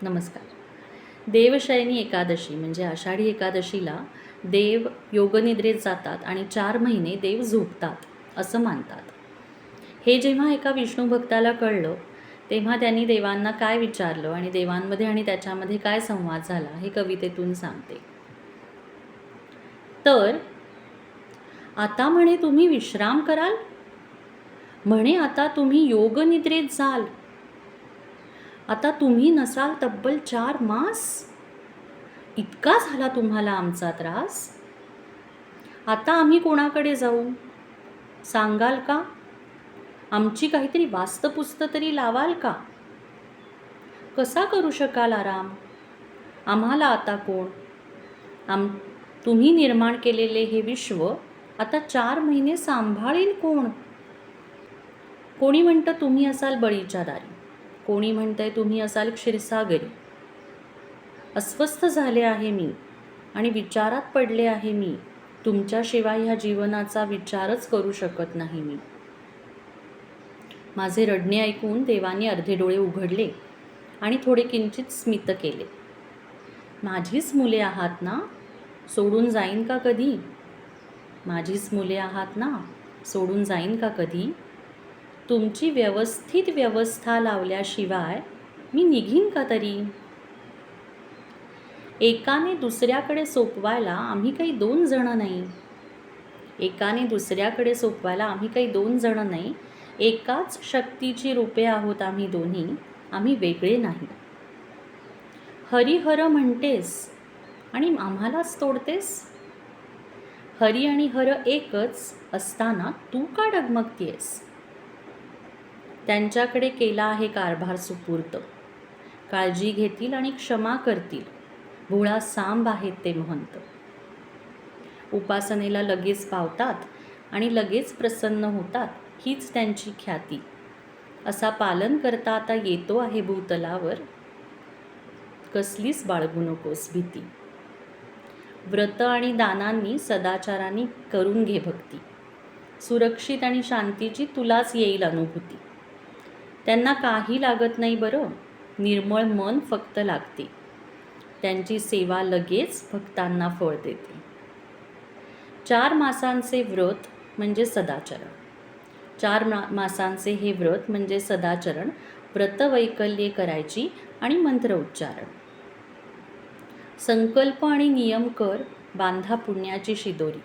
नमस्कार. देवशयनी एकादशी म्हणजे आषाढी एकादशीला देव योगनिद्रेत जातात आणि 4 महिने देव झोपतात असं मानतात. हे जेव्हा एका विष्णू भक्ताला कळलं, तेव्हा त्यांनी देवांना काय विचारलं आणि देवांमध्ये आणि त्याच्यामध्ये काय संवाद झाला हे कवितेतून सांगते. तर आता म्हणे तुम्ही विश्राम कराल, म्हणे आता तुम्ही योगनिद्रेत जाल, आता तुम्ही नसाल तब्बल 4 मास, इतका झाला तुम्हाला आमचा त्रास. आता आम्ही कोणाकडे जाऊ, सांगाल का? आमची काहीतरी वास्तपुस्त तरी लावाल का? कसा करू शकाल आराम, आम्हाला आता कोण? तुम्ही निर्माण केलेले हे विश्व आता 4 महिने सांभाळील कोण? कोणी म्हणतं तुम्ही असाल बळीच्या दारी, कोणी म्हणतंय तुम्ही असाल क्षीरसागरी. अस्वस्थ झाले आहे मी आणि विचारात पडले आहे मी, तुमच्याशिवाय ह्या जीवनाचा विचारच करू शकत नाही मी. माझे रडणे ऐकून देवाने अर्धे डोळे उघडले आणि थोडे किंचित स्मित केले. माझीच मुले आहात ना, सोडून जाईन का कधी? माझीच मुले आहात ना, सोडून जाईन का कधी? तुमची व्यवस्थित व्यवस्था लावल्याशिवाय मी निघीन का तरी? एकाने दुसऱ्याकडे सोपवायला आम्ही काही 2 जण नाही. एकाने दुसऱ्याकडे सोपवायला आम्ही काही 2 जण नाही. एकाच शक्तीची रूपे आहोत आम्ही दोन्ही, आम्ही वेगळे नाही. हरिहर म्हणतेस आणि आम्हालाच तोडतेस. हरी आणि हर एकच असताना तू का डगमगतीयस? त्यांच्याकडे केला आहे कारभार सुपूर्त, काळजी घेतील आणि क्षमा करतील, भोळा सांब आहेत ते महंत. उपासनेला लगेच पावतात आणि लगेच प्रसन्न होतात, हीच त्यांची ख्याती. असा पालन करता आता येतो आहे भूतलावर, कसलीच बाळगू नकोस भीती. व्रत आणि दानांनी सदाचारांनी करून घे भक्ती, सुरक्षित आणि शांतीची तुलाच येईल अनुभूती. त्यांना काही लागत नाही बरं, निर्मळ मन फक्त लागते. त्यांची सेवा लगेच भक्तांना फळ देते. 4 मासांचे व्रत म्हणजे सदाचरण. 4 मासांचे हे व्रत म्हणजे सदाचरण, व्रतवैकल्ये करायची आणि मंत्र उच्चारण. संकल्प आणि नियम कर, बांधा पुण्याची शिदोरी.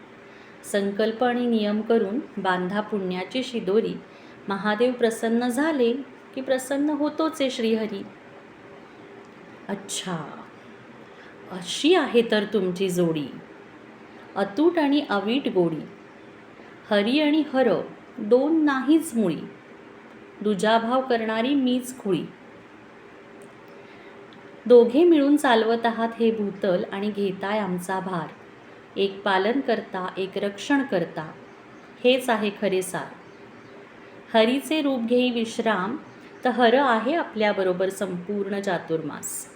संकल्प आणि नियम करून बांधा पुण्याची शिदोरी. महादेव प्रसन्न झाले की प्रसन्न होतोच आहे श्रीहरी. अच्छा, अशी आहे तर तुमची जोडी, अतूट आणि अवीट गोडी. हरी आणि हर 2 नाहीच मुळी, दुजाभाव करणारी मीच खुळी. दोघे मिळून चालवत आहात हे भूतल आणि घेताय आमचा भार. एक पालन करता, एक रक्षण करता, हेच आहे खरे सार. हरीचे रूप घेई विश्राम, तर हर आहे आपल्याबरोबर संपूर्ण चातुर्मास.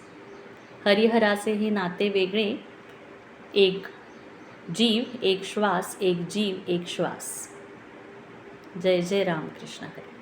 हरिहराचे हे नाते वेगळे, एक जीव एक श्वास, एक जीव एक श्वास. जय जय रामकृष्ण हरी.